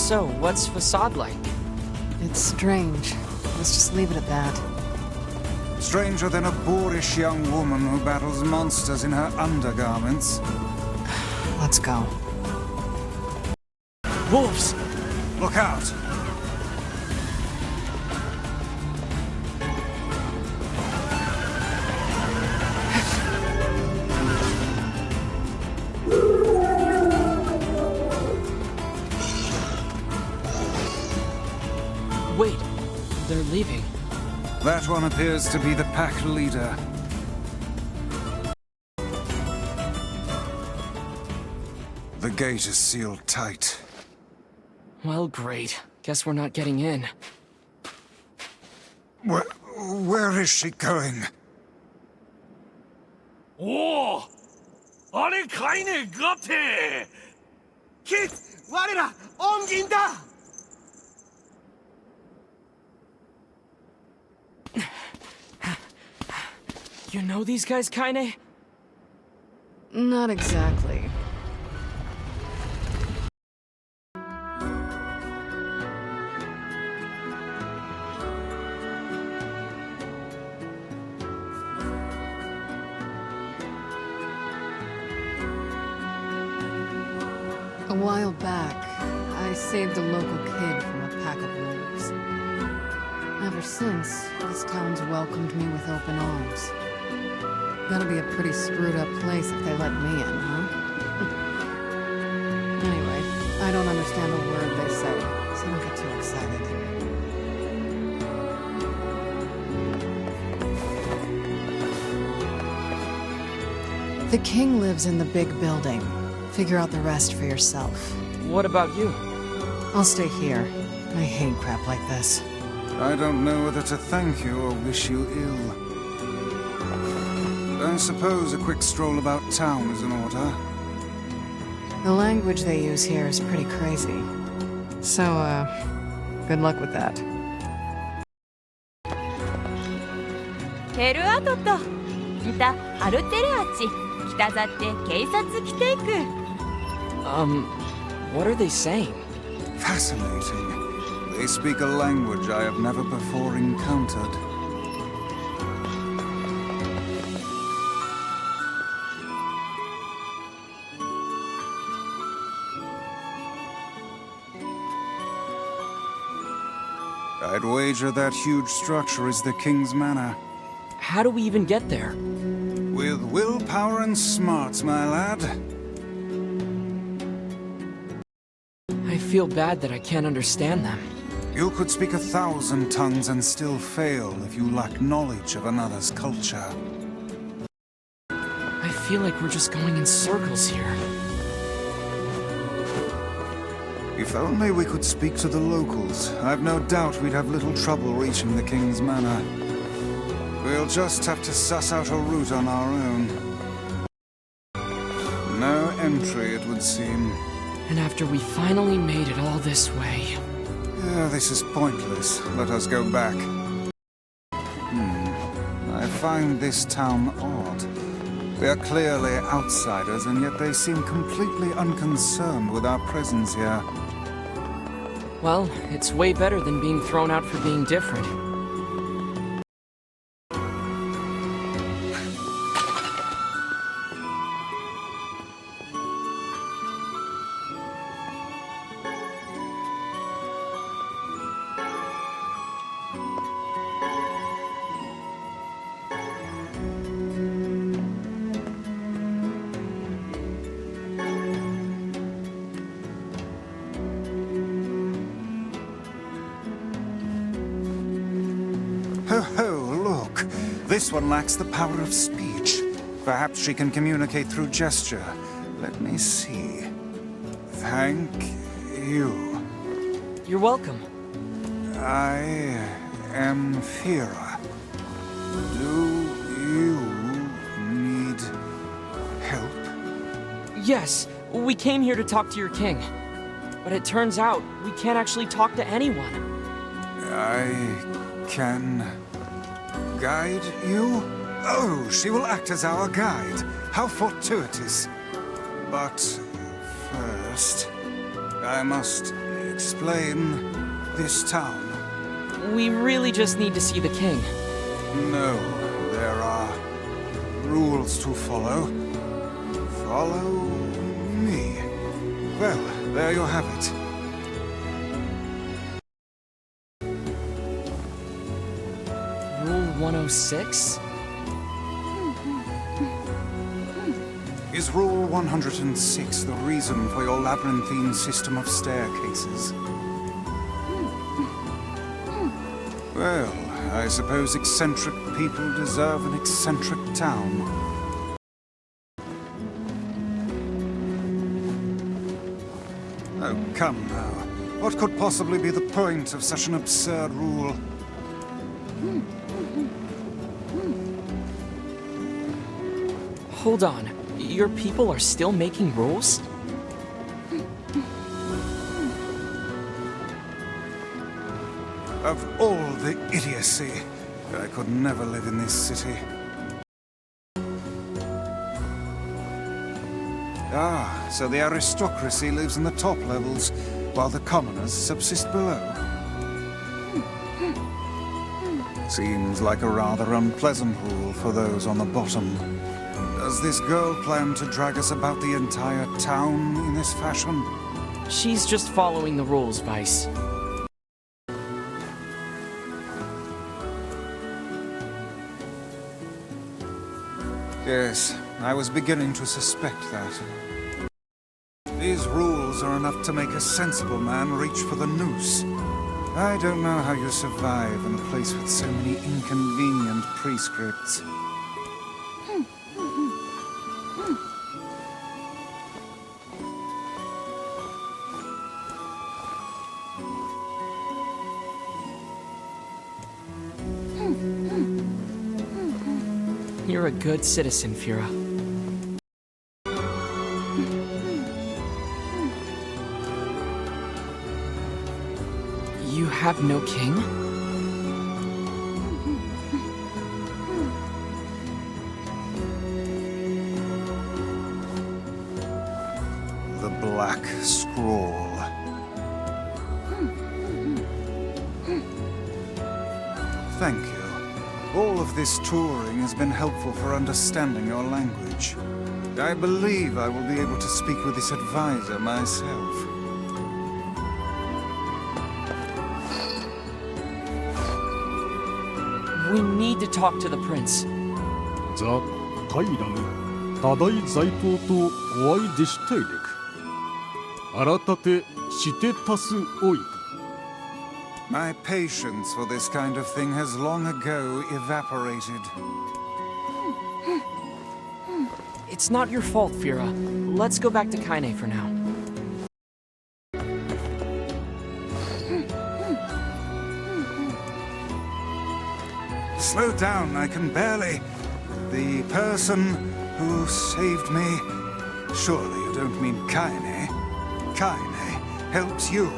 So, what's Facade like? It's strange. Let's just leave it at that. Stranger than a boorish young woman who battles monsters in her undergarments. Let's go. Wolves! Look out! Wait, they're leaving. That one appears to be the pack leader. The gate is sealed tight. Well, great. Guess we're not getting in. Where is she going? 오! 아니 가인의 같아! 킷! 와르라! 옮긴다! You know these guys, Kaine? Not exactly. A while back, I saved a local kid from a pack of wolves. Ever since, this town's welcomed me with open arms. Gotta be a pretty screwed up place if they let me in, huh? Anyway, I don't understand a word they say, so don't get too excited. The king lives in the big building. Figure out the rest for yourself. What about you? I'll stay here. I hate crap like this. I don't know whether to thank you or wish you ill. I suppose a quick stroll about town is in order. The language they use here is pretty crazy. So, good luck with that. テルアトといたアルテレアチ北ざって警察来ていく What are they saying? Fascinating. They speak a language I have never before encountered. I'd wager that huge structure is the king's manor. How do we even get there? With willpower and smarts, my lad. I feel bad that I can't understand them. You could speak 1,000 tongues and still fail if you lack knowledge of another's culture. I feel like we're just going in circles here. If only we could speak to the locals, I've no doubt we'd have little trouble reaching the king's manor. We'll just have to suss out a route on our own. No entry, it would seem. And after we finally made it all this way... This is pointless. Let us go back. I find this town odd. We are clearly outsiders, and yet they seem completely unconcerned with our presence here. Well, it's way better than being thrown out for being different. Look. This one lacks the power of speech. Perhaps she can communicate through gesture. Let me see. Thank you. You're welcome. I am Fira. Do you need help? Yes, we came here to talk to your king. But it turns out we can't actually talk to anyone. I can guide you? Oh, she will act as our guide. How fortuitous. But first, I must explain this town? We really just need to see the king. No, there are rules to follow. Follow me. Well, there you have it. Rule 106? Is Rule 106 the reason for your labyrinthine system of staircases? Well, I suppose eccentric people deserve an eccentric town. Oh, come now. What could possibly be the point of such an absurd rule? Hold on. Your people are still making rules? Of all the idiocy, I could never live in this city. Ah, so the aristocracy lives in the top levels, while the commoners subsist below. Seems like a rather unpleasant rule for those on the bottom. Does this girl plan to drag us about the entire town in this fashion? She's just following the rules, Vice. Yes, I was beginning to suspect that. These rules are enough to make a sensible man reach for the noose. I don't know how you survive in a place with so many inconvenient prescripts. You're a good citizen, Fira. You have no king? The Black Scroll. Thank you. All of this touring has been helpful for understanding your language. I believe I will be able to speak with this advisor myself. We need to talk to the prince. ザ・カイラム多大財党とお会いでしたいでく。あらたてしてたすおいく。 My patience for this kind of thing has long ago evaporated. It's not your fault, Fira. Let's go back to Kaine for now. Slow down, I can barely... The person who saved me... Surely you don't mean Kaine? Kaine helps you?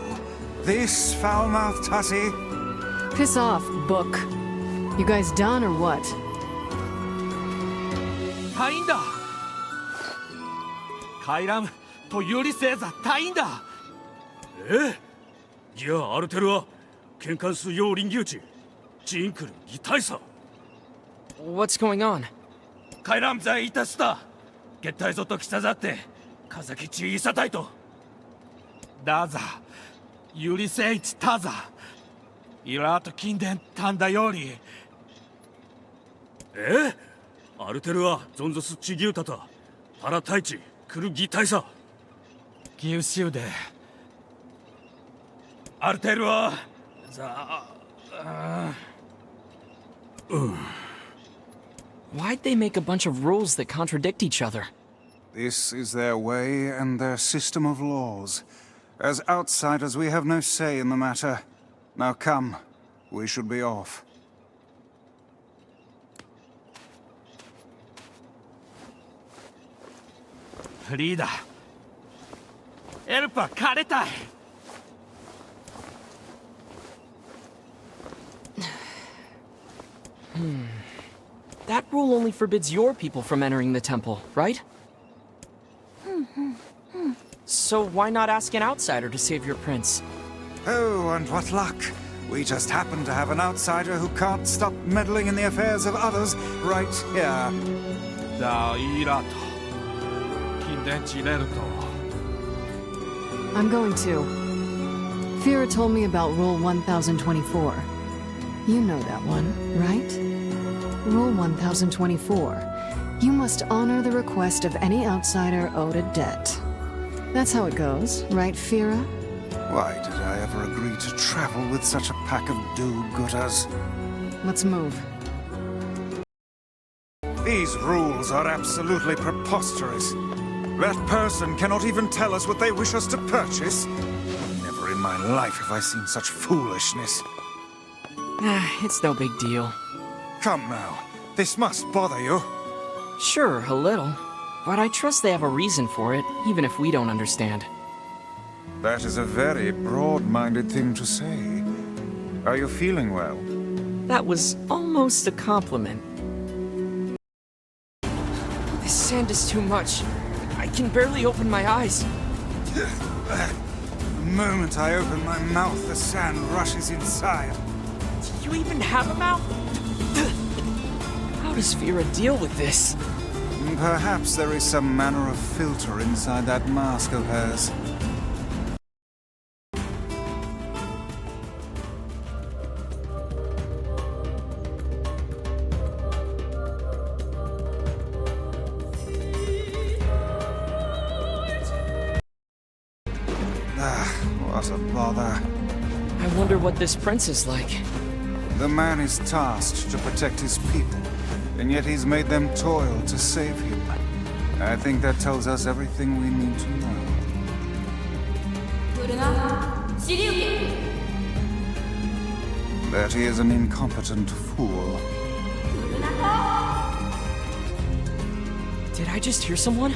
This foul-mouthed hussy? Piss off, book. You guys done or what? 隊員だカイラムとユリセーザ隊員だじゃあアルテルは喧嘩すよう臨牛地ジンクルに大佐 What's going on? カイラム在いたした月体ぞと来たざって風きちいさたいとだざユリセイチタザイラート近伝たんだよりアルテルはゾンゾスチギュータとパラタイチクルギ大佐ギウシウでアルテルはWhy'd they make a bunch of rules that contradict each other? This is their way and their system of laws. As outsiders, we have no say in the matter. Now come, we should be off. Leader, エルパ枯れたい That rule only forbids your people from entering the temple, right? So why not ask an outsider to save your prince? Oh, and what luck! We just happen to have an outsider who can't stop meddling in the affairs of others right here. ダイラと近電池入れると I'm going to. Fira told me about Rule 1024. You know that one, right? Rule 1024. You must honor the request of any outsider owed a debt. That's how it goes, right, Fira? Why did I ever agree to travel with such a pack of do-gooders? Let's move. These rules are absolutely preposterous. That person cannot even tell us what they wish us to purchase. Never in my life have I seen such foolishness. It's no big deal. Come now, this must bother you. Sure, a little. But I trust they have a reason for it, even if we don't understand. That is a very broad-minded thing to say. Are you feeling well? That was almost a compliment. This sand is too much. I can barely open my eyes. The moment I open my mouth, the sand rushes inside. Do you even have a mouth? How does Fira deal with this? Perhaps there is some manner of filter inside that mask of hers. What a bother. I wonder what this prince is like. The man is tasked to protect his people, and yet he's made them toil to save him. I think that tells us everything we need to know. That he is an incompetent fool. Did I just hear someone?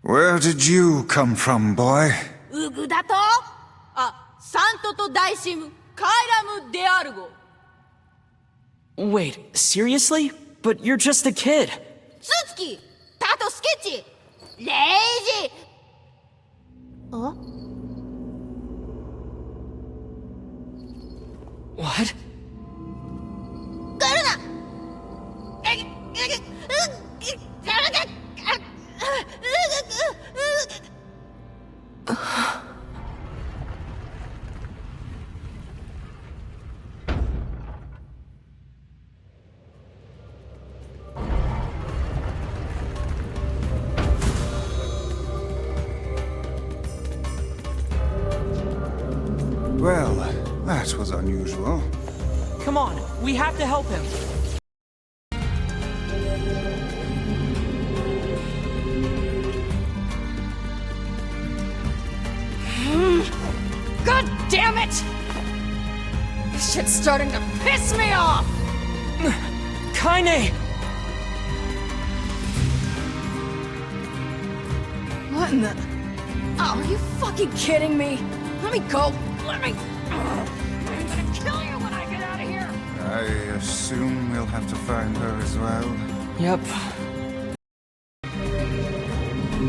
Where did you come from, boy? ウグだとあ、サントとダイシム、カイラムであるご。Wait, seriously? But you're just a kid. スツキ、タトスケッチ、レイジ。あ What? 来るな。Well, that was unusual. Come on, we have to help him. God damn it! This shit's starting to piss me off! Kaine! What in the... Oh, are you fucking kidding me? Let me go! Let me... I'm gonna kill you when I get out of here! I assume we'll have to find her as well. Yep.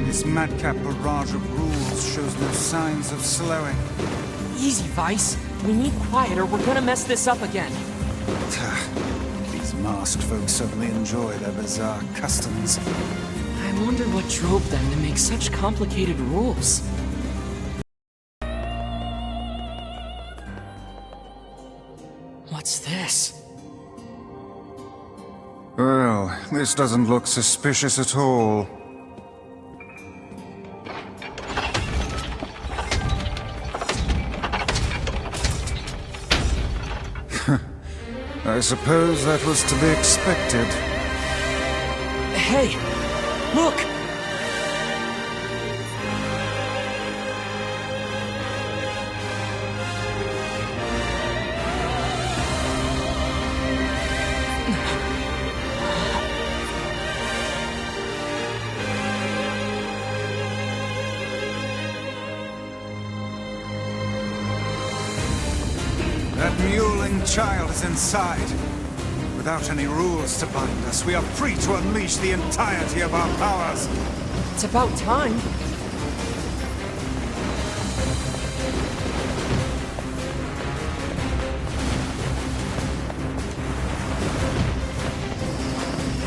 This madcap barrage of rules shows no signs of slowing. Easy, Vice. We need quiet or we're gonna mess this up again. These masked folks certainly enjoy their bizarre customs. I wonder what drove them to make such complicated rules. What's this? Well, this doesn't look suspicious at all. I suppose that was to be expected. Hey! Look! That mule child is inside. Without any rules to bind us, we are free to unleash the entirety of our powers. It's about time.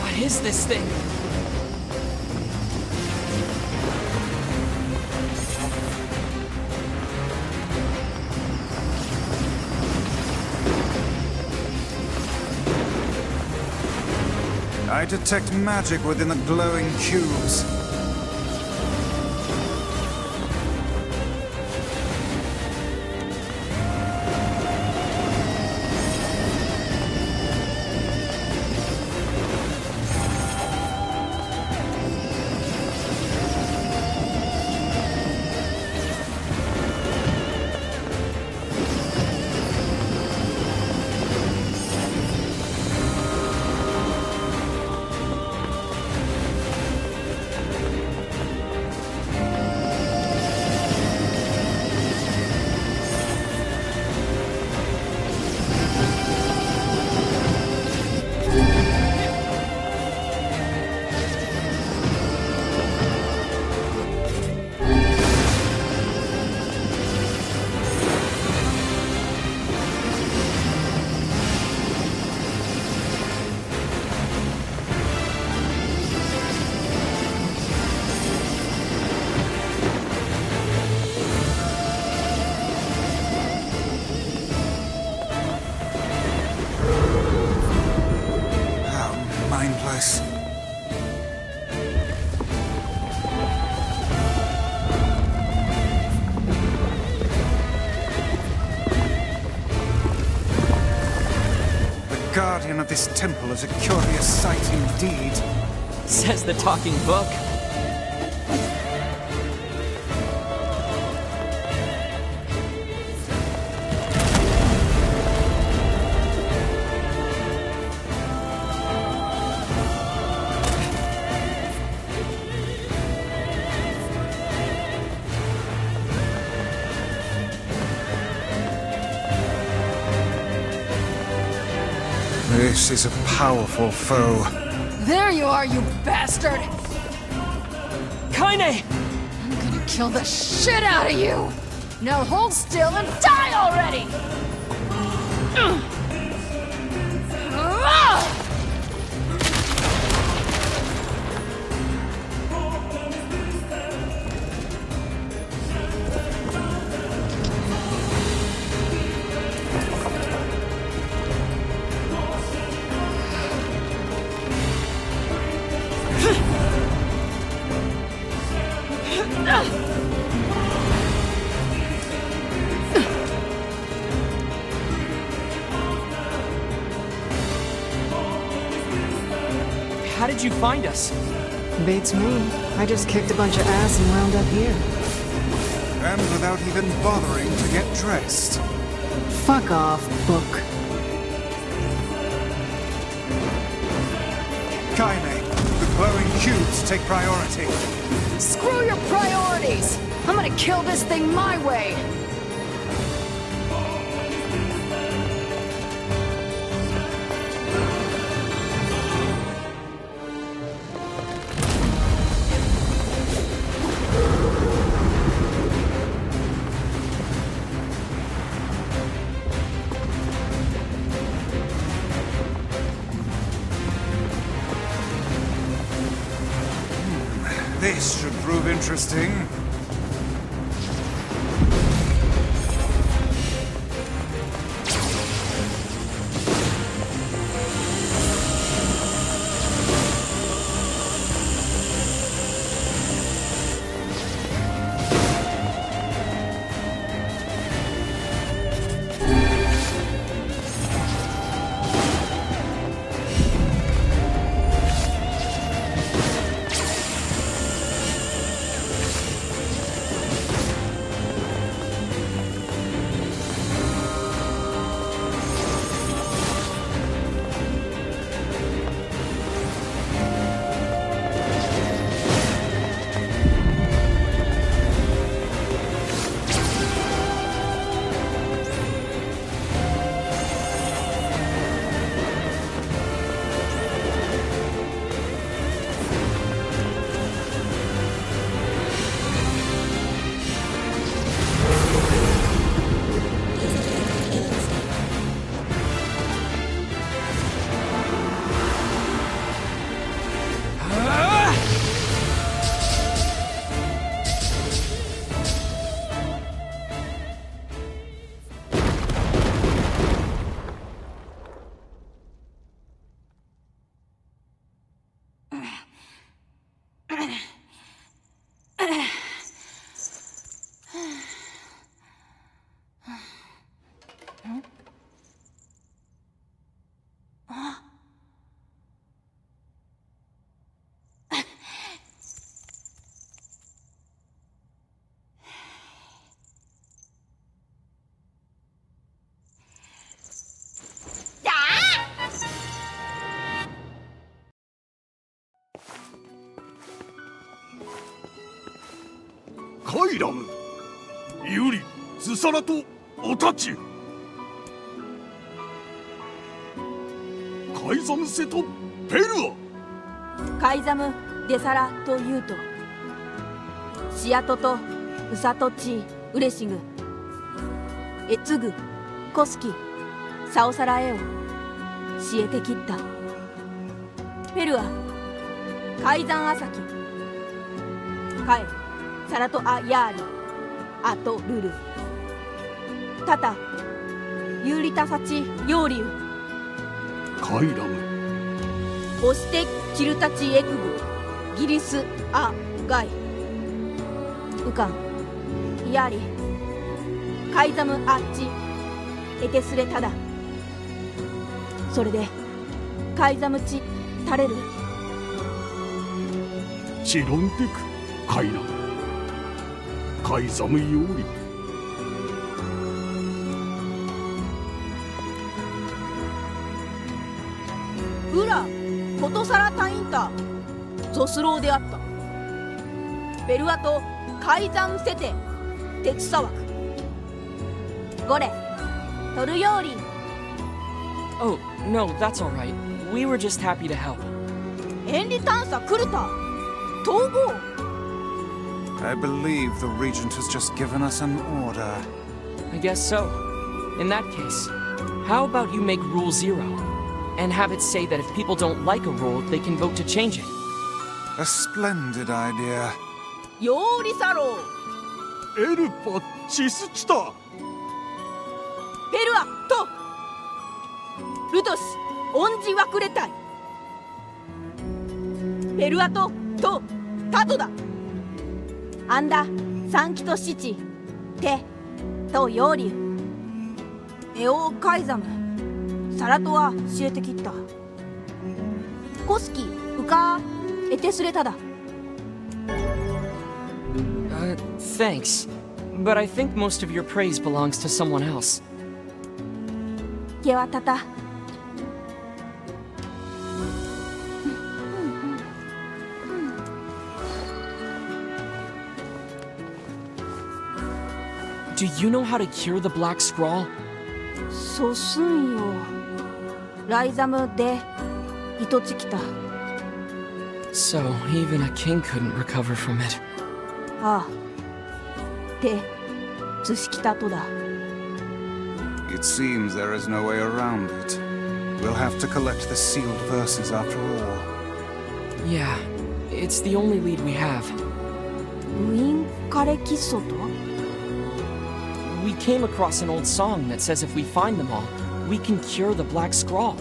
What is this thing? I detect magic within the glowing cubes. Mindless. The guardian of this temple is a curious sight indeed. Says the talking book. This is a powerful foe. There you are, you bastard! Kaine! I'm gonna kill the shit out of you! Now hold still and die already! How did you find us? Beats me. I just kicked a bunch of ass and wound up here. And without even bothering to get dressed. Fuck off, book. Kaine, the glowing cubes take priority. Screw your priorities! I'm gonna kill this thing my way! This should prove interesting. カイラム、ユリ、ズサラとおたち。カイザムセとペルア。カイザム・デサラとユウト、シアトとウサトチ・ウレシグ、エツグ、コスキ、サオサラエオ、シエテキッタ、ペルア、カイザンアサキ、カエ、サラトアヤーリ、アトルル、タタ、ユーリタサチヨーリウ、カイラム、オシテキルタチエクグ、ギリスアガイ、ウカン、ヤーリ、カイザムアッチ、エテスレタダ、それでカイザムチタレル、チロンテク、カイラム、カイザムヨーリ。ウラ、コトサラタインタ、ゾスローであった。ベルアとカイザンセテ、鉄砂枠、ゴレ、トルヨーリ、 Oh, no, that's all right. We were just happy to help. エンリ探査クルタ、統合。 I believe the Regent has just given us an order. I guess so. In that case, how about you make Rule 0? And have it say that if people don't like a rule, they can vote to change it. A splendid idea. ヨーリサロー、エルパチスチタ。ペルアとルトス、オンジワクレタイ、ペルアとタトだ。アンダ、サンキトシチ、テとヨーリウ、エオカイザム、サラトアシエテキッタ、コスキ、ウカエテスレタだ。Thanks. But I think most of your praise belongs to someone else. ケワタタ。Do you know how to cure the Black Scrawl? そうすんよ。ライザムで糸チキタ。So, even a king couldn't recover from it. ああ。で、ツシキタとだ。It seems there is no way around it. We'll have to collect the sealed verses after all. Yeah, it's the only lead we have. ウィンカレキッソと？ We came across an old song that says if we find them all, we can cure the Black Scrawl.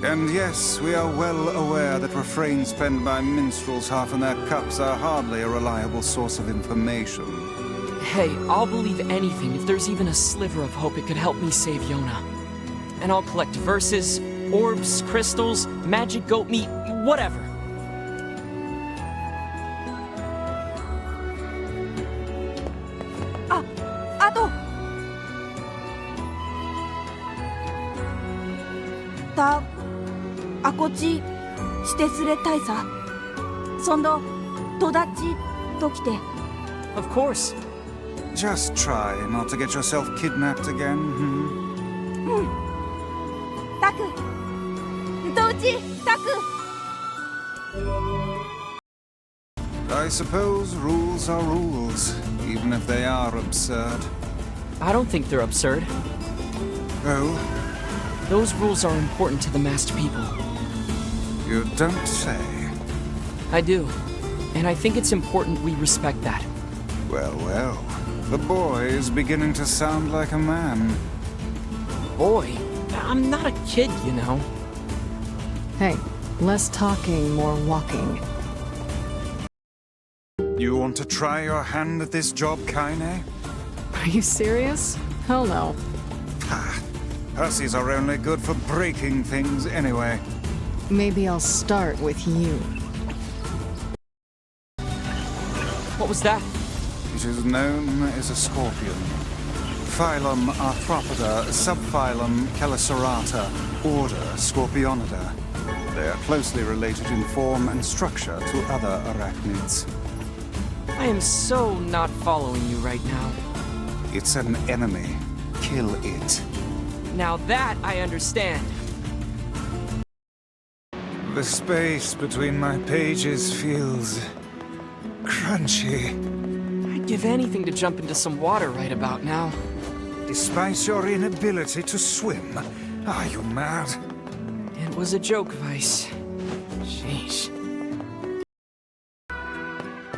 And yes, we are well aware that refrains penned by minstrels half in their cups are hardly a reliable source of information. Hey, I'll believe anything if there's even a sliver of hope it could help me save Yona. And I'll collect verses, orbs, crystals, magic goat meat, whatever. あとあこちしてすれ大佐そんどとだちときて Of course. Just try not to get yourself kidnapped again, hmm? タクとうちタク I suppose rules are rules, even if they are absurd. I don't think they're absurd. Oh, Those rules are important to the masked people. you don't say. I do. And I think it's important we respect that. Well, well. The boy is beginning to sound like a man. Boy, I'm not a kid, you know. Hey, less talking, more walking. You want to try your hand at this job, Kaine? Are you serious? Hell no. Ah, hussies are only good for breaking things anyway. Maybe I'll start with you. What was that? It is known as a scorpion. Phylum Arthropoda, subphylum Chelicerata, order Scorpionidae. They are closely related in form and structure to other arachnids. I am so not following you right now. It's an enemy. Kill it. Now that I understand. The space between my pages feels crunchy. I'd give anything to jump into some water right about now. Despite your inability to swim, are you mad? It was a joke, Vice. Sheesh.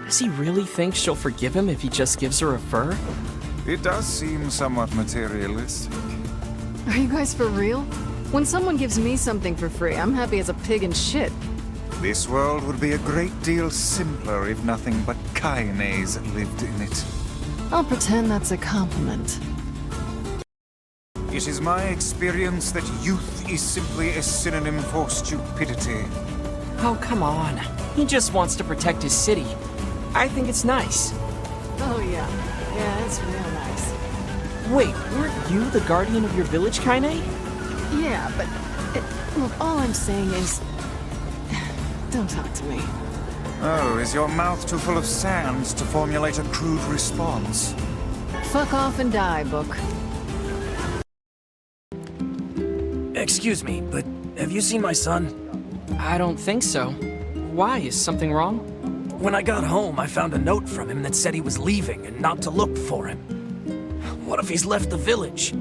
Does he really think she'll forgive him if he just gives her a fur? It does seem somewhat materialistic. Are you guys for real? When someone gives me something for free, I'm happy as a pig in shit. This world would be a great deal simpler if nothing but Kaines lived in it. I'll pretend that's a compliment. It is my experience that youth is simply a synonym for stupidity. Oh, come on. He just wants to protect his city. I think it's nice. Oh yeah. Yeah, it's real nice. Wait, weren't you the guardian of your village, Kaine? Yeah, but... look, all I'm saying is... Don't talk to me. Oh, is your mouth too full of sand to formulate a crude response? Fuck off and die, book. Excuse me, but have you seen my son? I don't think so. Why? Is something wrong? When I got home, I found a note from him that said he was leaving and not to look for him. What if he's left the village?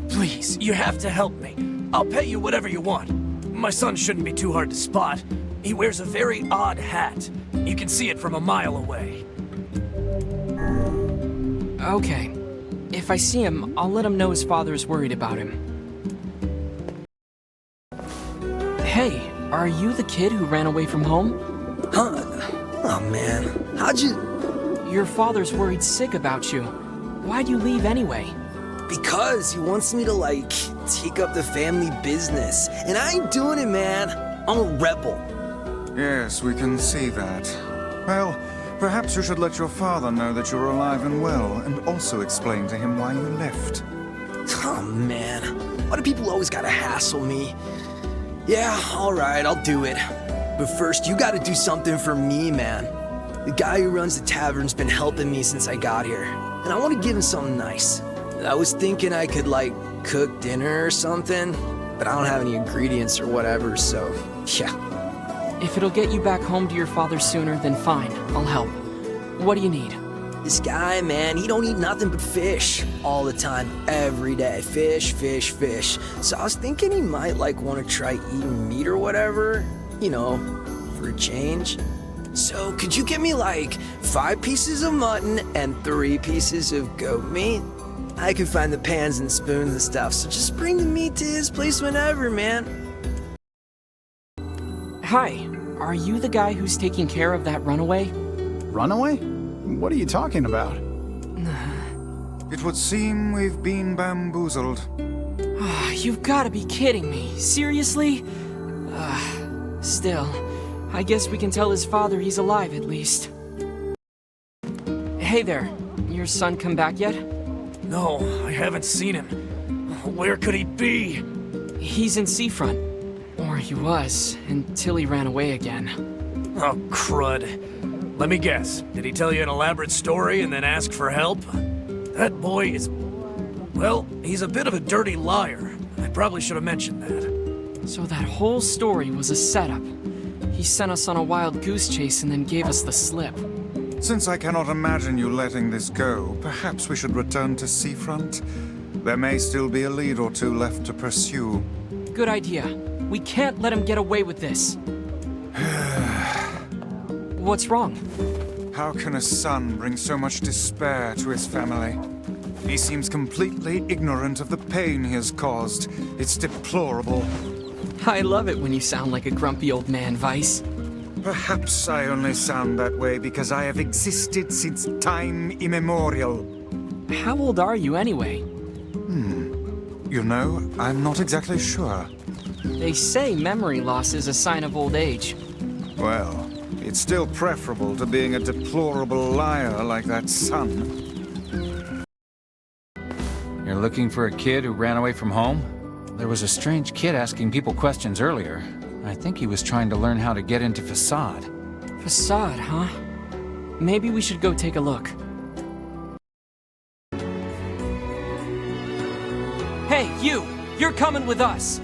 Please, you have to help me. I'll pay you whatever you want. My son shouldn't be too hard to spot. He wears a very odd hat. You can see it from a mile away. Okay. If I see him, I'll let him know his father's worried about him. Hey, are you the kid who ran away from home? Huh? Oh man, how'd you... Your father's worried sick about you. Why'd you leave anyway? Because he wants me to, like, take up the family business. And I ain't doing it, man. I'm a rebel. Yes, we can see that. Well, perhaps you should let your father know that you're alive and well, and also explain to him why you left. Oh man, why do people always gotta hassle me? Yeah, alright, I'll do it. But first, you gotta do something for me, man. The guy who runs the tavern's been helping me since I got here, and I want to give him something nice. I was thinking I could, like, cook dinner or something, but I don't have any ingredients or whatever, so, yeah. If it'll get you back home to your father sooner, then fine, I'll help. What do you need? This guy, man, he don't eat nothing but fish all the time, every day. Fish, fish, fish. So I was thinking he might, like, want to try eating meat or whatever, you know, for a change. So could you get me, like, 5 pieces of mutton and 3 pieces of goat meat? I can find the pans and spoons and stuff, so just bring the meat to his place whenever, man. Hi, are you the guy who's taking care of that runaway? Runaway? What are you talking about? It would seem we've been bamboozled. You've gotta be kidding me. Seriously? Still, I guess we can tell his father he's alive at least. Hey there, your son come back yet? No, I haven't seen him. Where could he be? He's in Seafront. Or he was, until he ran away again. Oh, crud. Let me guess. Did he tell you an elaborate story and then ask for help? That boy is... well, he's a bit of a dirty liar. I probably should have mentioned that. So that whole story was a setup. He sent us on a wild goose chase and then gave us the slip. Since I cannot imagine you letting this go, perhaps we should return to Seafront? There may still be a lead or two left to pursue. Good idea. We can't let him get away with this. What's wrong? How can a son bring so much despair to his family? He seems completely ignorant of the pain he has caused. It's deplorable. I love it when you sound like a grumpy old man, Vice. Perhaps I only sound that way because I have existed since time immemorial. How old are you anyway? You know, I'm not exactly sure. They say memory loss is a sign of old age. Well, it's still preferable to being a deplorable liar like that son. You're looking for a kid who ran away from home? There was a strange kid asking people questions earlier. I think he was trying to learn how to get into Facade. Facade, huh? Maybe we should go take a look. Hey, you! You're coming with us!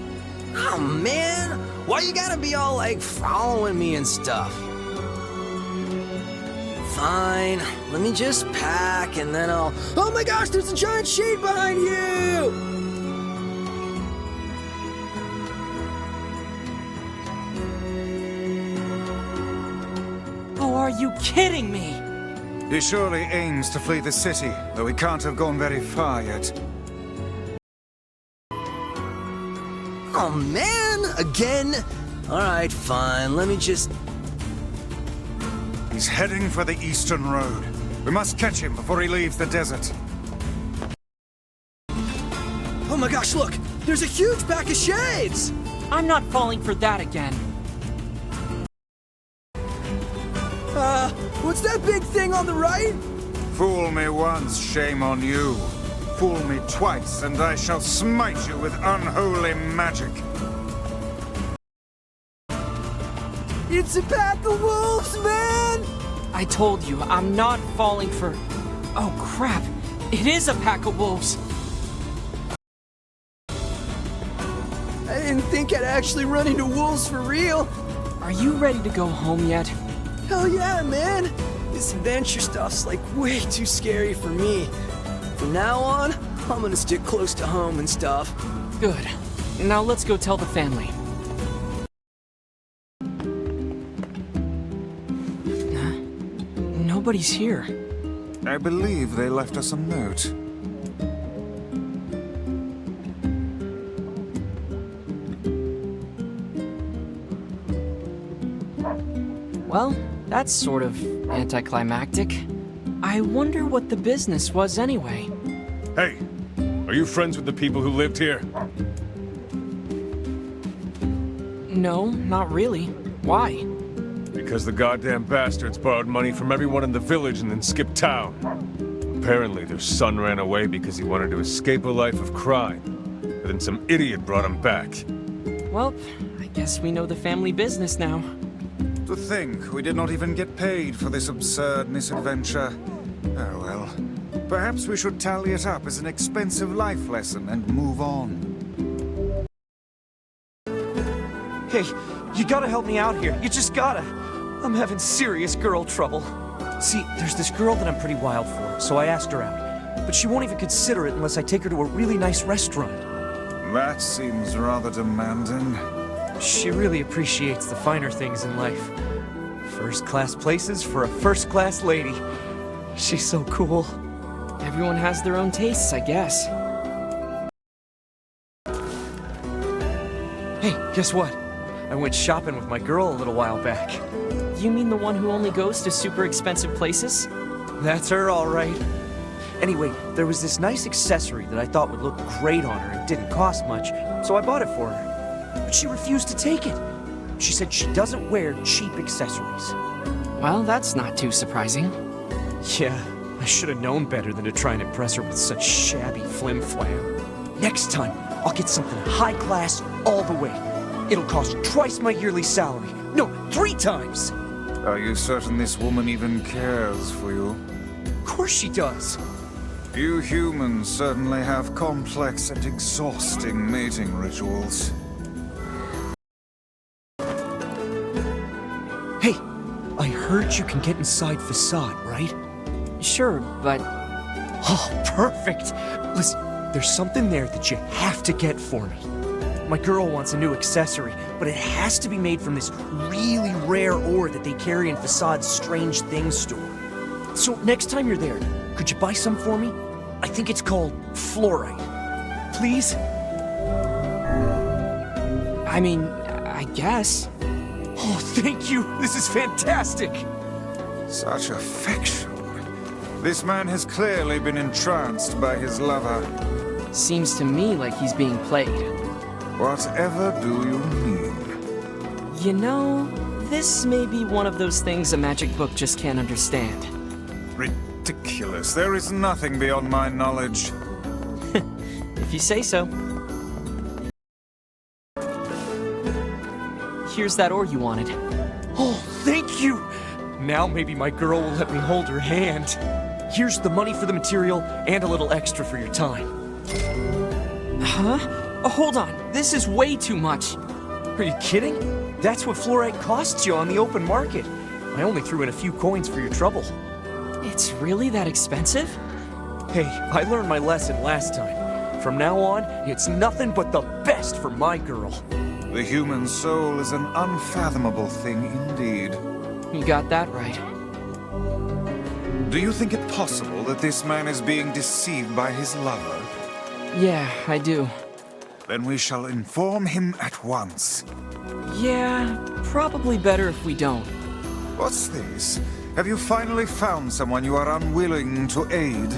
Oh man, why you gotta be all like following me and stuff? Fine, let me just pack and then I'll... Oh my gosh, there's a giant shade behind you! Oh, are you kidding me? He surely aims to flee the city, though he can't have gone very far yet. Oh man, again? Alright, fine, let me just... He's heading for the Eastern Road. We must catch him before he leaves the desert. Oh my gosh, look! There's a huge pack of shades! I'm not falling for that again. What's that big thing on the right? Fool me once, shame on you. Fool me twice, and I shall smite you with unholy magic. It's a pack of wolves, man! I told you, I'm not falling for... Oh crap, it is a pack of wolves! I didn't think I'd actually run into wolves for real. Are you ready to go home yet? Hell yeah, man! This adventure stuff's like way too scary for me. From now on, I'm gonna stick close to home and stuff. Good. Now let's go tell the family. Nobody's here. I believe they left us a note. Well, that's sort of anticlimactic. I wonder what the business was anyway. Hey, are you friends with the people who lived here? No, not really. Why? Because the goddamn bastards borrowed money from everyone in the village and then skipped town. Apparently their son ran away because he wanted to escape a life of crime. But then some idiot brought him back. Well, I guess we know the family business now. To think we did not even get paid for this absurd misadventure. Oh well. Perhaps we should tally it up as an expensive life lesson and move on. Hey, you gotta help me out here. You just gotta. I'm having serious girl trouble. See, there's this girl that I'm pretty wild for, so I asked her out. But she won't even consider it unless I take her to a really nice restaurant. That seems rather demanding. She really appreciates the finer things in life. First-class places for a first-class lady. She's so cool. Everyone has their own tastes, I guess. Hey, guess what? I went shopping with my girl a little while back. You mean the one who only goes to super expensive places? That's her, all right. Anyway, there was this nice accessory that I thought would look great on her and didn't cost much, so I bought it for her. But she refused to take it. She said she doesn't wear cheap accessories. Well, that's not too surprising. Yeah, I should have known better than to try and impress her with such shabby flim-flam. Next time, I'll get something high class all the way. It'll cost twice my yearly salary. No, 3 times! Are you certain this woman even cares for you? Of course she does. You humans certainly have complex and exhausting mating rituals. Hey, I heard you can get inside Facade, right? Sure, but... Oh, perfect! Listen, there's something there that you have to get for me. My girl wants a new accessory, but it has to be made from this really rare ore that they carry in Facade's Strange Things store. So next time you're there, could you buy some for me? I think it's called fluorite. Please? I mean, I guess. Oh, thank you! This is fantastic! Such affection. This man has clearly been entranced by his lover. Seems to me like he's being played. Whatever do you mean? You know, this may be one of those things a magic book just can't understand. Ridiculous. There is nothing beyond my knowledge. If you say so. Here's that ore you wanted. Oh, thank you! Now maybe my girl will let me hold her hand. Here's the money for the material and a little extra for your time. Huh? Hold on, this is way too much. Are you kidding? That's what fluorite costs you on the open market. I only threw in a few coins for your trouble. It's really that expensive? Hey, I learned my lesson last time. From now on, it's nothing but the best for my girl. The human soul is an unfathomable thing indeed. You got that right. Do you think it possible that this man is being deceived by his lover? Yeah, I do. Then we shall inform him at once. Yeah, probably better if we don't. What's this? Have you finally found someone you are unwilling to aid?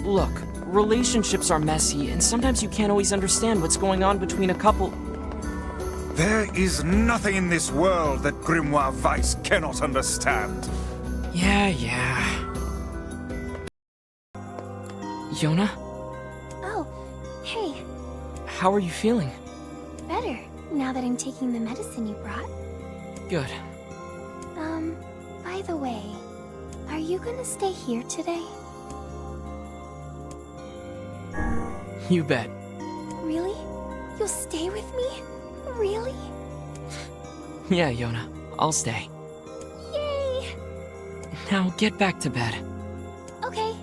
Look, relationships are messy, and sometimes you can't always understand what's going on between a couple. There is nothing in this world that Grimoire Weiss cannot understand. Yeah. Yona, Oh, hey, how are you feeling? better, now that I'm taking the medicine you brought. Good. By the way, are you gonna stay here today? You bet. Really? You'll stay with me? Really? Yeah, Yona, I'll stay. Yay! Now get back to bed. Okay.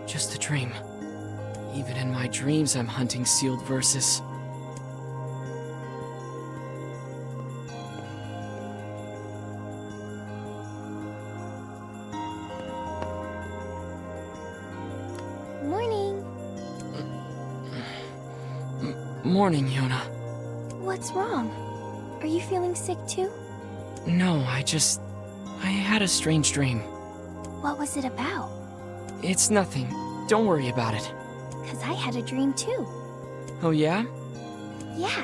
Just a dream. Even in my dreams, I'm hunting sealed verses. Morning. Morning, Yona. What's wrong? Are you feeling sick too? No, I had a strange dream. What was it about? It's nothing. Don't worry about it. 'Cause I had a dream too. Oh yeah? Yeah,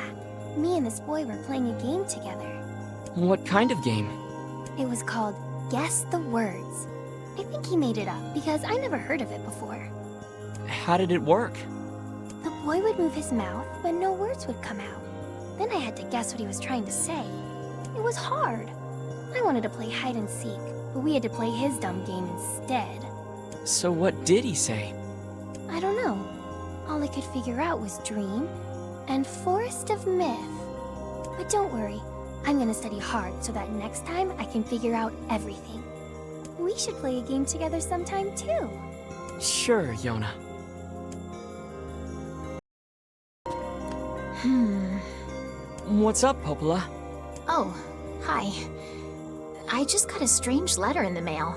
me and this boy were playing a game together. What kind of game? It was called Guess the Words. I think he made it up because I never heard of it before. How did it work? The boy would move his mouth, but no words would come out. Then I had to guess what he was trying to say. It was hard. I wanted to play hide and seek, but we had to play his dumb game instead. So what did he say? I don't know. All I could figure out was dream and forest of myth. But don't worry, I'm gonna study hard so that next time I can figure out everything. We should play a game together sometime too. Sure, Yona. What's up, Popola? Oh, hi. I just got a strange letter in the mail.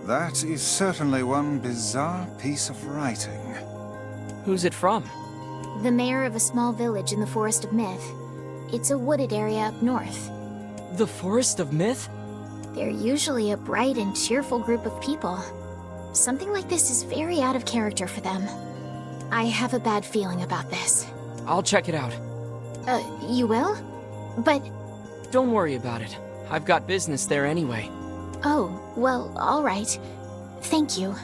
That is certainly one bizarre piece of writing. Who's it from? The mayor of a small village in the Forest of Myth. It's a wooded area up north. The Forest of Myth? They're usually a bright and cheerful group of people. Something like this is very out of character for them. I have a bad feeling about this. I'll check it out. You will? But Don't worry about it. I've got business there anyway. Oh, well, alright. Thank you.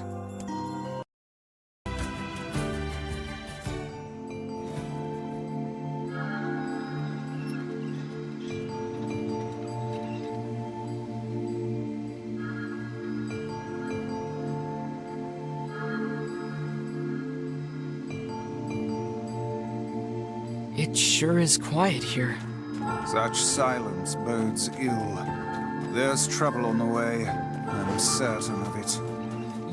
It sure is quiet here. Such silence bodes ill. There's trouble on the way. I'm certain of it.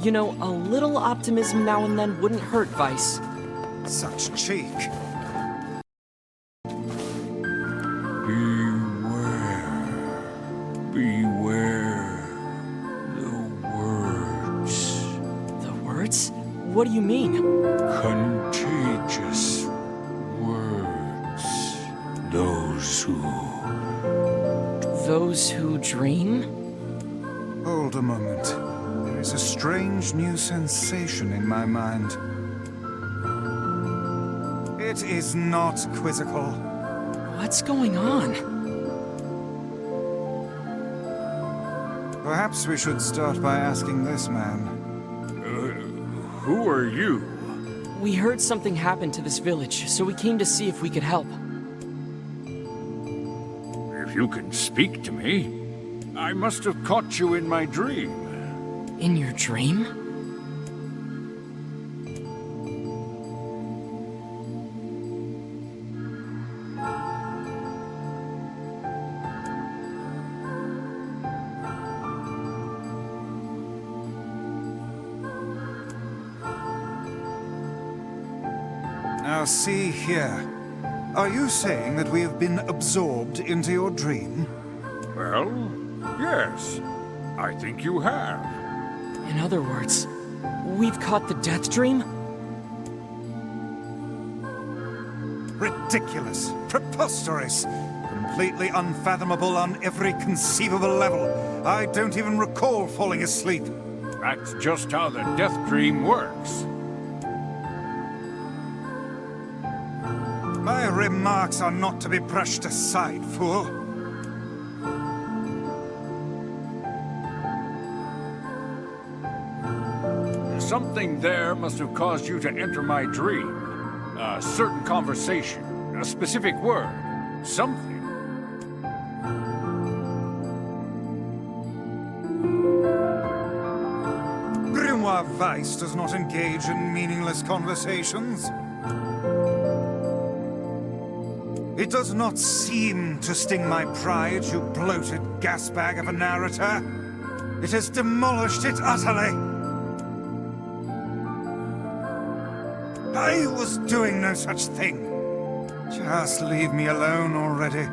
You know, a little optimism now and then wouldn't hurt, Vice. Such cheek. Beware the words. The words? What do you mean? Contagious words. Those who dream? Hold a moment. There is a strange new sensation in my mind. It is not quizzical. What's going on? Perhaps we should start by asking this man. Who are you? We heard something happened to this village, so we came to see if we could help. If you can speak to me, I must have caught you in my dream. In your dream? Now see here. Are you saying that we have been absorbed into your dream? Well, yes. I think you have. In other words, we've caught the death dream? Ridiculous. Preposterous. Completely unfathomable on every conceivable level. I don't even recall falling asleep. That's just how the death dream works. My remarks are not to be brushed aside, fool. Something there must have caused you to enter my dream. A certain conversation, a specific word, something. Grimoire Weiss does not engage in meaningless conversations. It does not seem to sting my pride, you bloated gasbag of a narrator. It has demolished it utterly. I was doing no such thing. Just leave me alone already.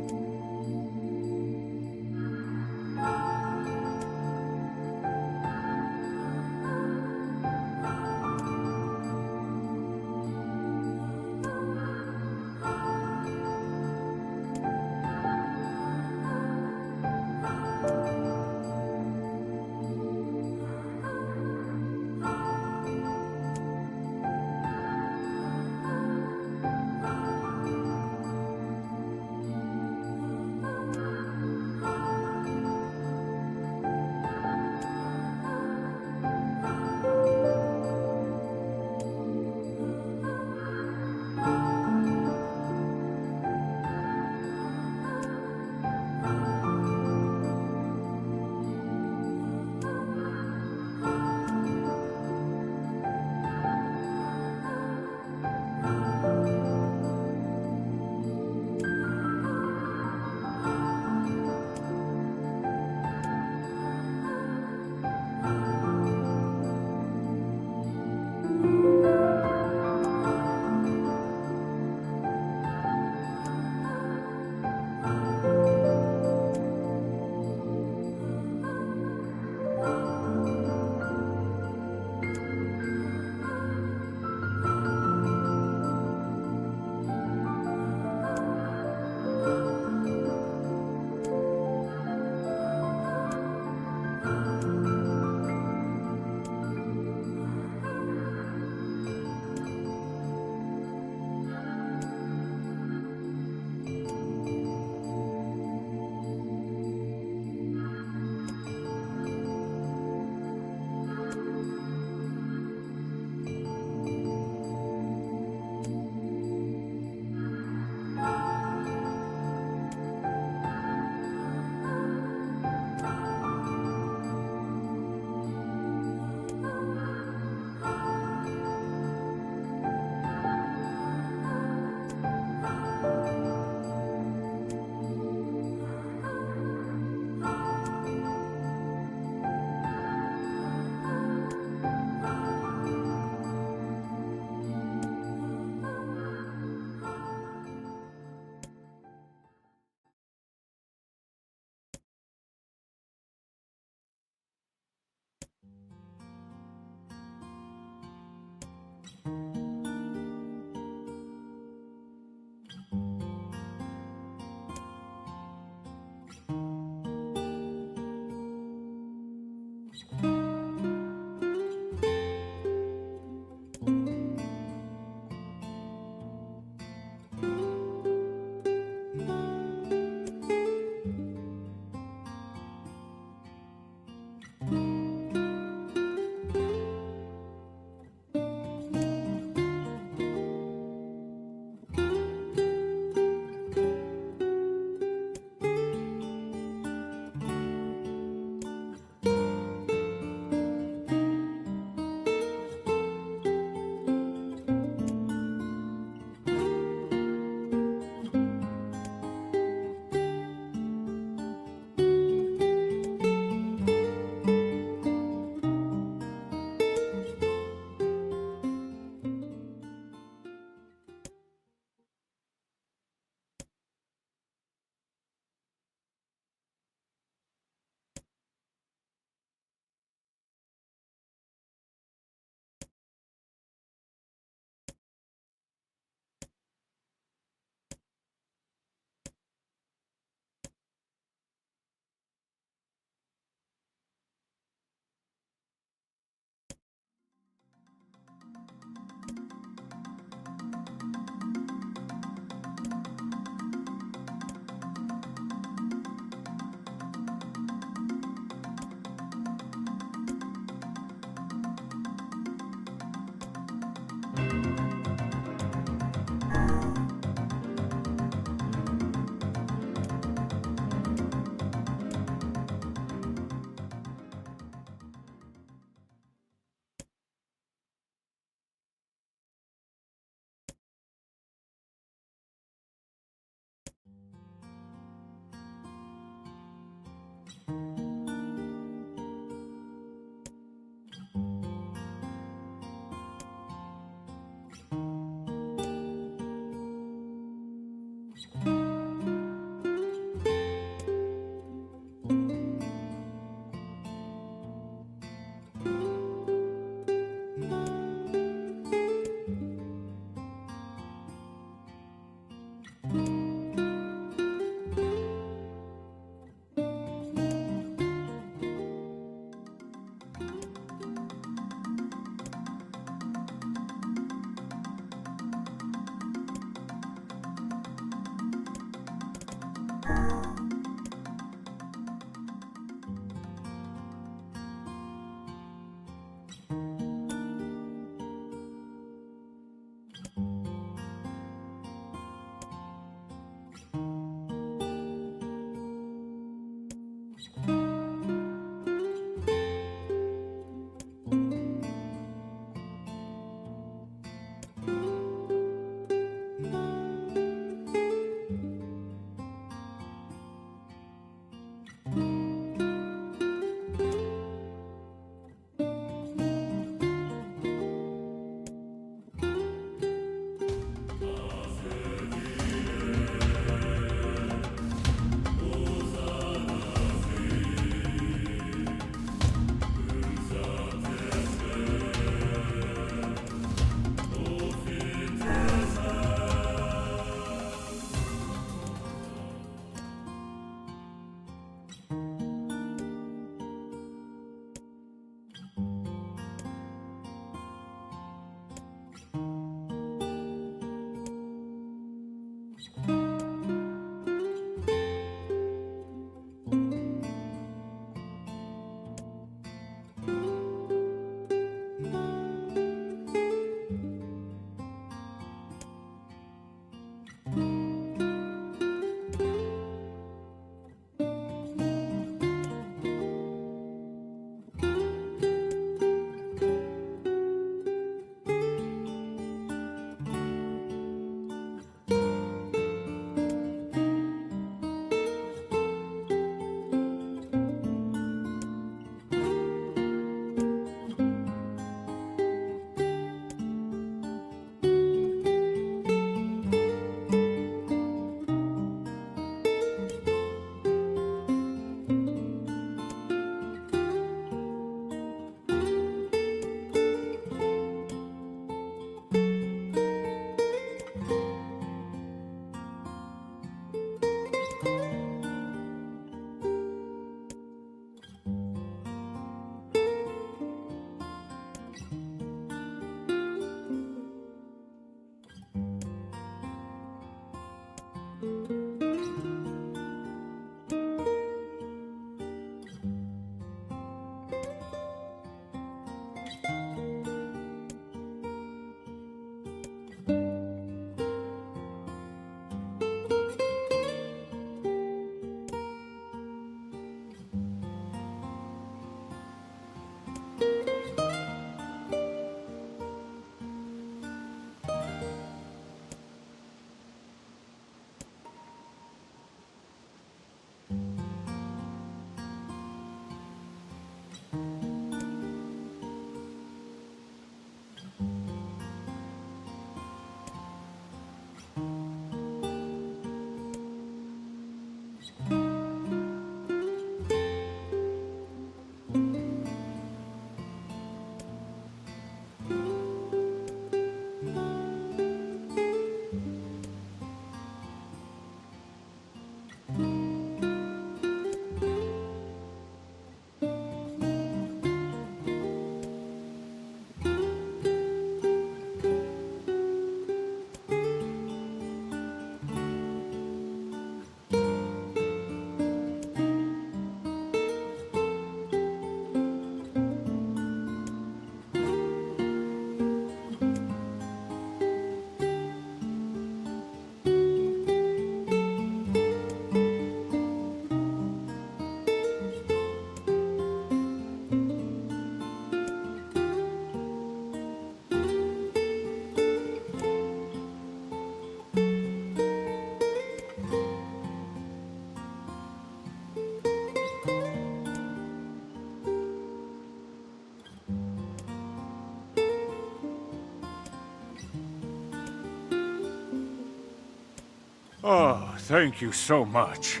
Oh, thank you so much.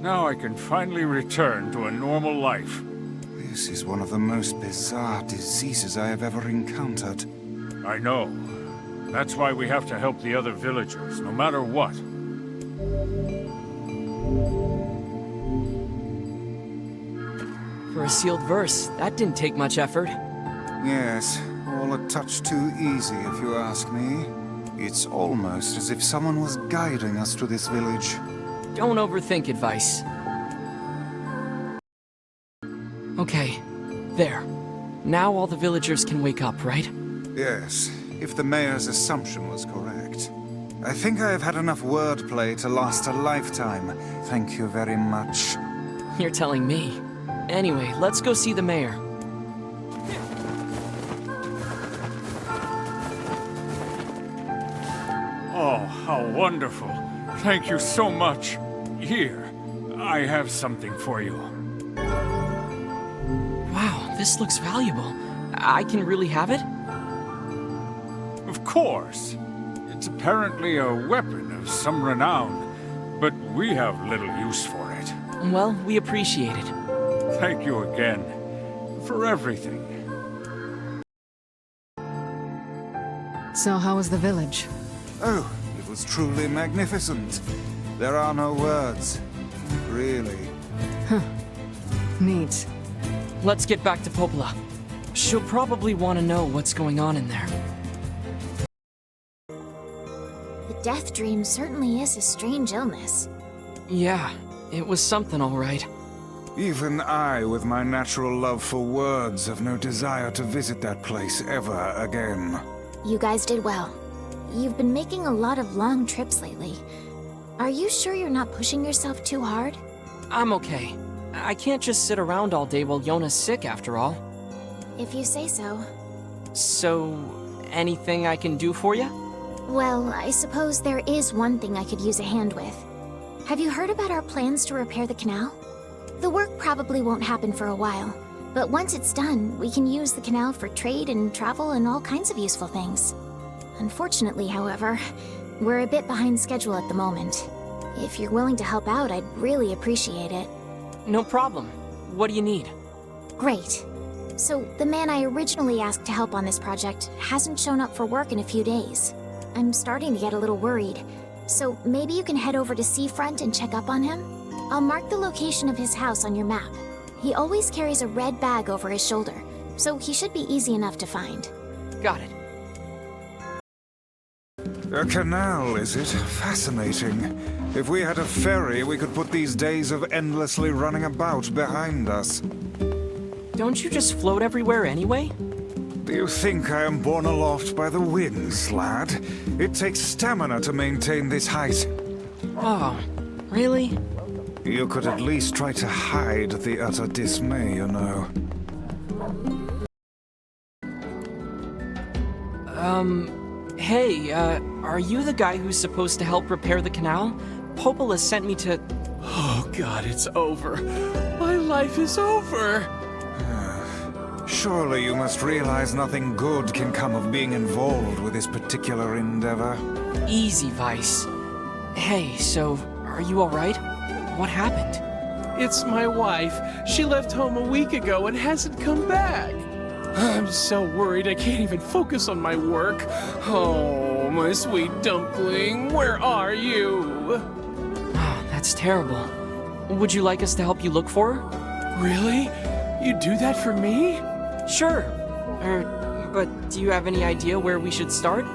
Now I can finally return to a normal life. This is one of the most bizarre diseases I have ever encountered. I know. That's why we have to help the other villagers, no matter what. For a sealed verse, that didn't take much effort. Yes, all a touch too easy if you ask me. It's almost as if someone was guiding us to this village. Don't overthink advice. Okay, there. Now all the villagers can wake up, right? Yes, if the mayor's assumption was correct. I think I have had enough wordplay to last a lifetime. Thank you very much. You're telling me. Anyway, let's go see the mayor. Oh, how wonderful. Thank you so much. Here, I have something for you. Wow, this looks valuable. I can really have it? Of course. It's apparently a weapon of some renown, but we have little use for it. Well, we appreciate it. Thank you again for everything. So how was the village? Oh, it was truly magnificent. There are no words. Really. Huh. Neat. Let's get back to Popola. She'll probably want to know what's going on in there. The death dream certainly is a strange illness. Yeah, it was something all right. Even I, with my natural love for words, have no desire to visit that place ever again. You guys did well. You've been making a lot of long trips lately. Are you sure you're not pushing yourself too hard? I'm okay. I can't just sit around all day while Yona's sick, after all. If you say so. So, anything I can do for you? Well, I suppose there is one thing I could use a hand with. Have you heard about our plans to repair the canal? The work probably won't happen for a while, but once it's done, we can use the canal for trade and travel and all kinds of useful things. Unfortunately, however, we're a bit behind schedule at the moment. If you're willing to help out, I'd really appreciate it. No problem. What do you need? Great. So, the man I originally asked to help on this project hasn't shown up for work in a few days. I'm starting to get a little worried, so maybe you can head over to Seafront and check up on him? I'll mark the location of his house on your map. He always carries a red bag over his shoulder, so he should be easy enough to find. Got it. A canal, is it? Fascinating. If we had a ferry, we could put these days of endlessly running about behind us. Don't you just float everywhere anyway? Do you think I am borne aloft by the winds, lad? It takes stamina to maintain this height. Oh, really? You could at least try to hide the utter dismay, you know. Hey, are you the guy who's supposed to help repair the canal? Popola sent me to... Oh god, it's over. My life is over. Surely you must realize nothing good can come of being involved with this particular endeavor. Easy, Vice. Hey, so, are you alright? What happened? It's my wife. She left home a week ago and hasn't come back. I'm so worried I can't even focus on my work. Oh, my sweet dumpling, where are you? Oh, that's terrible. Would you like us to help you look for her? Really? You do that for me? Sure. But do you have any idea where we should start?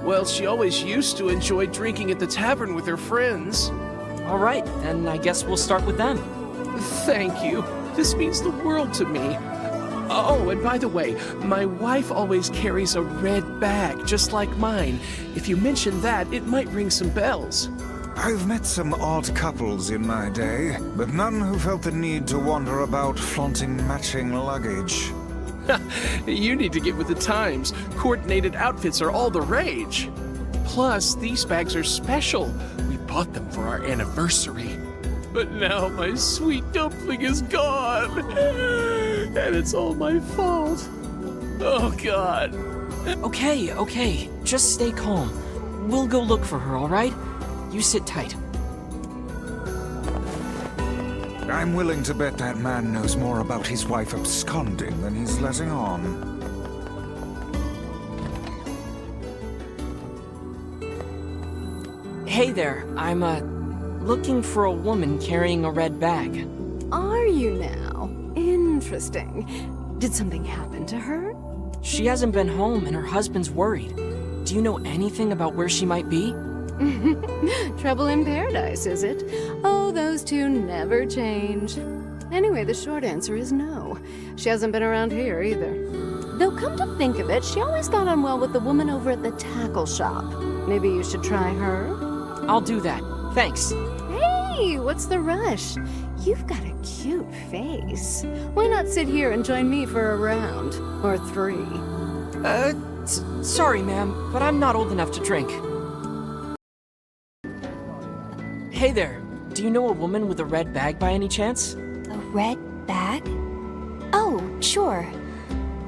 Well, she always used to enjoy drinking at the tavern with her friends. Alright, then I guess we'll start with them. Thank you. This means the world to me. Oh, and by the way, my wife always carries a red bag, just like mine. If you mention that, it might ring some bells. I've met some odd couples in my day, but none who felt the need to wander about flaunting matching luggage. You need to get with the times. Coordinated outfits are all the rage. Plus, these bags are special. We bought them for our anniversary. But now my sweet dumpling is gone. And it's all my fault. Oh, God. Okay, just stay calm. We'll go look for her, alright? You sit tight. I'm willing to bet that man knows more about his wife absconding than he's letting on. Hey there, I'm, looking for a woman carrying a red bag. Are you now? Interesting. Did something happen to her? She hasn't been home and her husband's worried. Do you know anything about where she might be? Trouble in paradise, is it? Oh, those two never change. Anyway, the short answer is no. She hasn't been around here either. Though come to think of it, she always got on well with the woman over at the tackle shop. Maybe you should try her? I'll do that. Thanks. Hey, what's the rush? You've got a cute face. Why not sit here and join me for a round? Or 3? Sorry, ma'am, but I'm not old enough to drink. Hey there, do you know a woman with a red bag by any chance? A red bag? Oh, sure.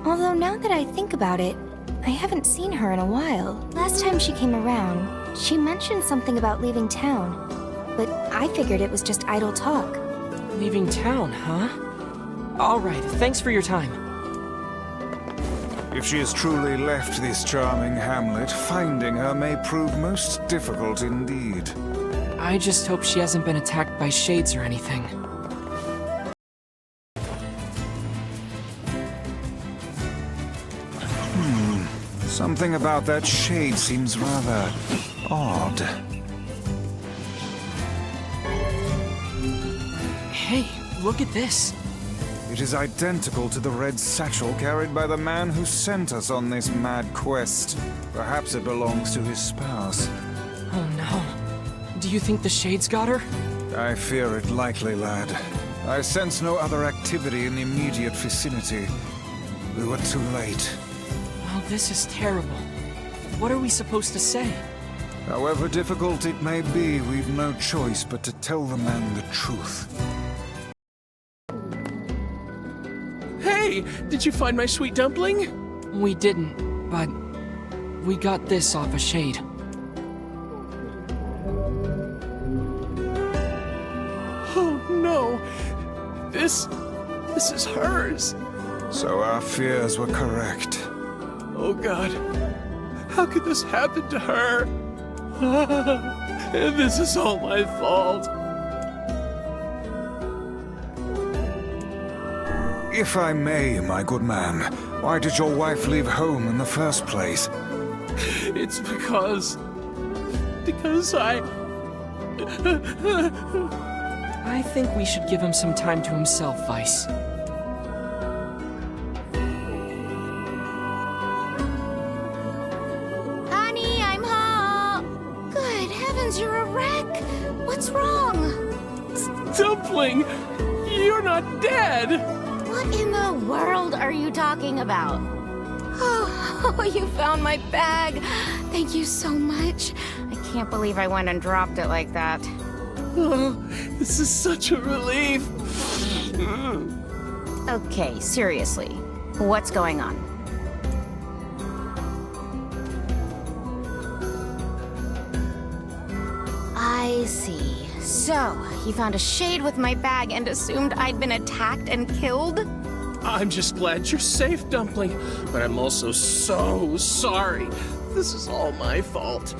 Although now that I think about it, I haven't seen her in a while. Last time she came around, she mentioned something about leaving town, but I figured it was just idle talk. Leaving town, huh? Alright, thanks for your time. If she has truly left this charming hamlet, finding her may prove most difficult indeed. I just hope she hasn't been attacked by shades or anything. Something about that shade seems rather odd. Hey, look at this. It is identical to the red satchel carried by the man who sent us on this mad quest. Perhaps it belongs to his spouse. Oh no. Do you think the shades got her? I fear it likely, lad. I sense no other activity in the immediate vicinity. We were too late. Oh, this is terrible. What are we supposed to say? However difficult it may be, we've no choice but to tell the man the truth. Hey, did you find my sweet dumpling? We didn't, but we got this off a shade. Oh no, this is hers. So our fears were correct. Oh God, how could this happen to her? And this is all my fault. If I may, my good man, why did your wife leave home in the first place? It's because I think we should give him some time to himself, Vice. Honey, I'm home. Good heavens, you're a wreck. What's wrong? Dumpling, you're not dead. What in the world are you talking about? Oh, you found my bag. Thank you so much. I can't believe I went and dropped it like that. Oh, this is such a relief. Okay, seriously. What's going on? I see. So, you found a shade with my bag and assumed I'd been attacked and killed? I'm just glad you're safe, Dumpling, but I'm also so sorry. This is all my fault.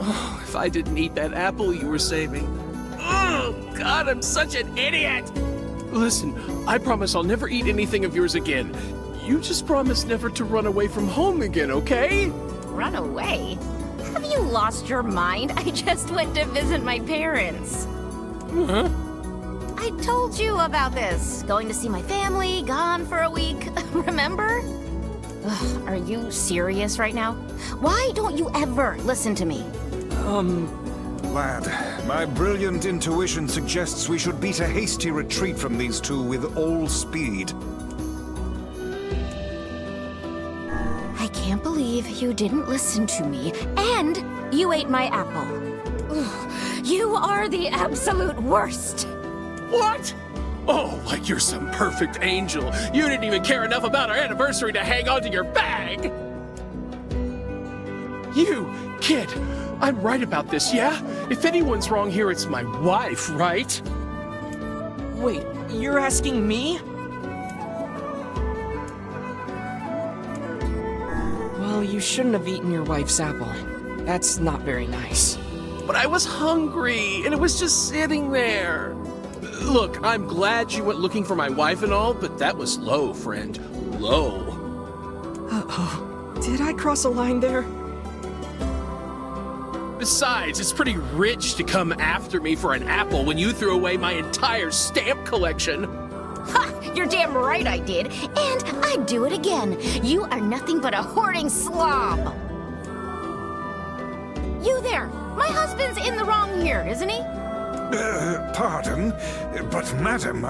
Oh, if I didn't eat that apple you were saving. Oh, God, I'm such an idiot! Listen, I promise I'll never eat anything of yours again. You just promise never to run away from home again, okay? Run away? Have you lost your mind? I just went to visit my parents. Huh? I told you about this. Going to see my family, gone for a week. Remember? Ugh, are you serious right now? Why don't you ever listen to me? Lad, my brilliant intuition suggests we should beat a hasty retreat from these two with all speed. I can't believe you didn't listen to me, and you ate my apple. Ugh, you are the absolute worst. What? Oh, like you're some perfect angel. You didn't even care enough about our anniversary to hang on to your bag. Kid, I'm right about this, yeah? If anyone's wrong here, it's my wife, right? Wait, you're asking me? Well, you shouldn't have eaten your wife's apple. That's not very nice. But I was hungry, and it was just sitting there. Look, I'm glad you went looking for my wife and all, but that was low, friend. Low. Uh-oh. Did I cross a line there? Besides, it's pretty rich to come after me for an apple when you threw away my entire stamp collection. Ha! You're damn right I did. And I'd do it again. You are nothing but a hoarding slob. You there. My husband's in the wrong here, isn't he? Pardon, but madam,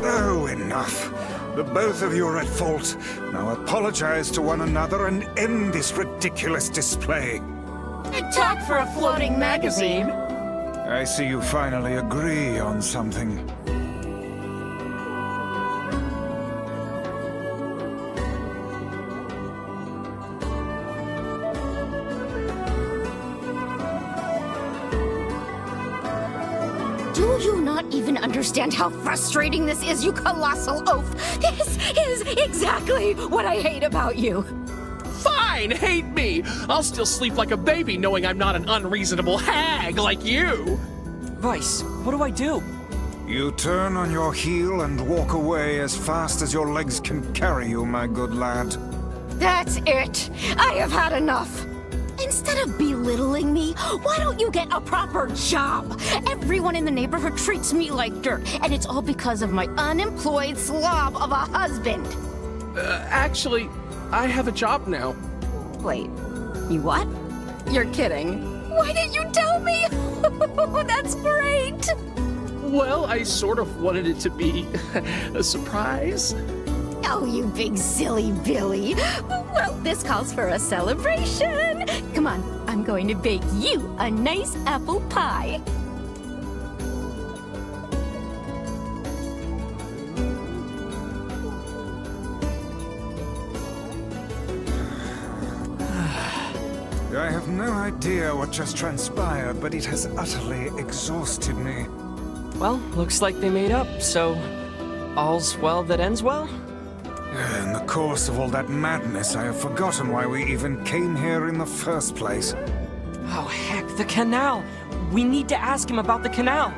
Oh, enough. The both of you are at fault. Now apologize to one another and end this ridiculous display. Good talk for a floating magazine. I see you finally agree on something. Do you not even understand how frustrating this is, you colossal oaf? This is exactly what I hate about you. Fine, hate me. I'll still sleep like a baby knowing I'm not an unreasonable hag like you. Vice, what do I do? You turn on your heel and walk away as fast as your legs can carry you, my good lad. That's it. I have had enough. Instead of belittling me, why don't you get a proper job? Everyone in the neighborhood treats me like dirt, and it's all because of my unemployed slob of a husband. Actually, I have a job now. Wait, you what? You're kidding. Why didn't you tell me? That's great. Well, I sort of wanted it to be a surprise. Oh, you big silly Billy. Well, this calls for a celebration. Come on, I'm going to bake you a nice apple pie. I have no idea what just transpired, but it has utterly exhausted me. Well, looks like they made up, so all's well that ends well? In the course of all that madness, I have forgotten why we even came here in the first place. Oh, heck, the canal! We need to ask him about the canal!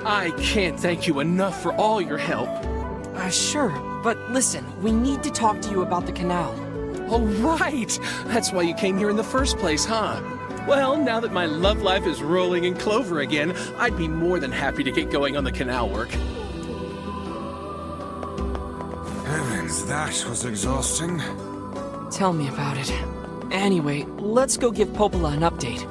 I can't thank you enough for all your help. Sure, but listen, we need to talk to you about the canal. Oh, right! That's why you came here in the first place, huh? Well, now that my love life is rolling in clover again, I'd be more than happy to get going on the canal work. Heavens, that was exhausting. Tell me about it. Anyway, let's go give Popola an update.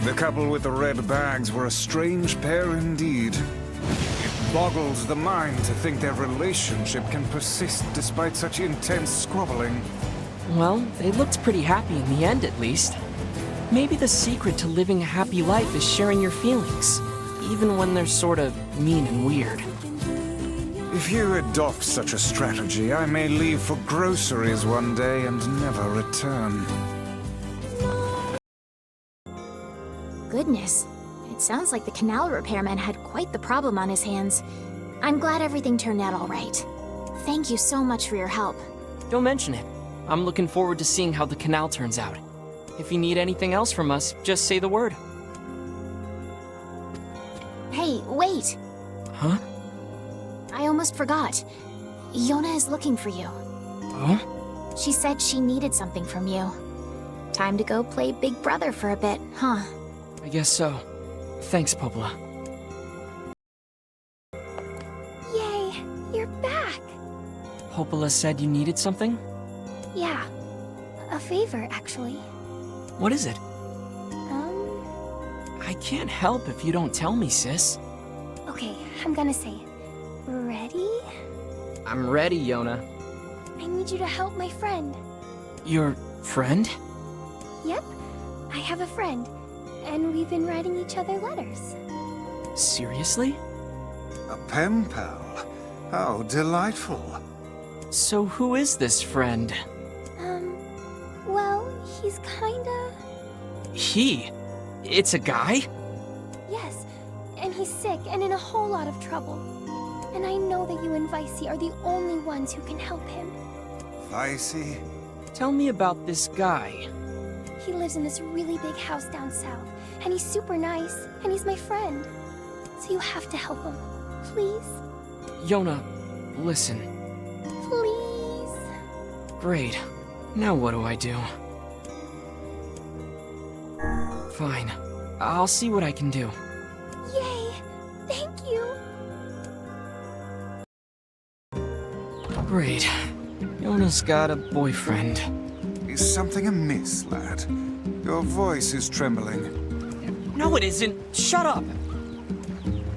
The couple with the red bags were a strange pair indeed. It boggles the mind to think their relationship can persist despite such intense squabbling. Well, they looked pretty happy in the end, at least. Maybe the secret to living a happy life is sharing your feelings, even when they're sort of mean and weird. If you adopt such a strategy, I may leave for groceries one day and never return. Goodness, it sounds like the canal repairman had quite the problem on his hands. I'm glad everything turned out all right. Thank you so much for your help. Don't mention it. I'm looking forward to seeing how the canal turns out. If you need anything else from us, just say the word. Hey, wait! Huh? I almost forgot. Yona is looking for you. Huh? She said she needed something from you. Time to go play Big Brother for a bit, huh? I guess so. Thanks, Popola. Yay, you're back! Popola said you needed something? Yeah, a favor, actually. What is it? I can't help if you don't tell me, sis. Okay, I'm gonna say it. Ready? I'm ready, Yona. I need you to help my friend. Your friend? Yep, I have a friend. and we've been writing each other letters. Seriously? A pen pal? How delightful. So who is this friend? Well, he's kinda... He? It's a guy? Yes, and he's sick and in a whole lot of trouble. And I know that you and Vicey are the only ones who can help him. Vicey? Tell me about this guy. He lives in this really big house down south, and he's super nice, and he's my friend. So you have to help him. Please? Yona, listen. Please? Great. Now what do I do? Fine. I'll see what I can do. Yay! Thank you! Great. Yona's got a boyfriend. Is something amiss, lad? Your voice is trembling. No, it isn't. Shut up.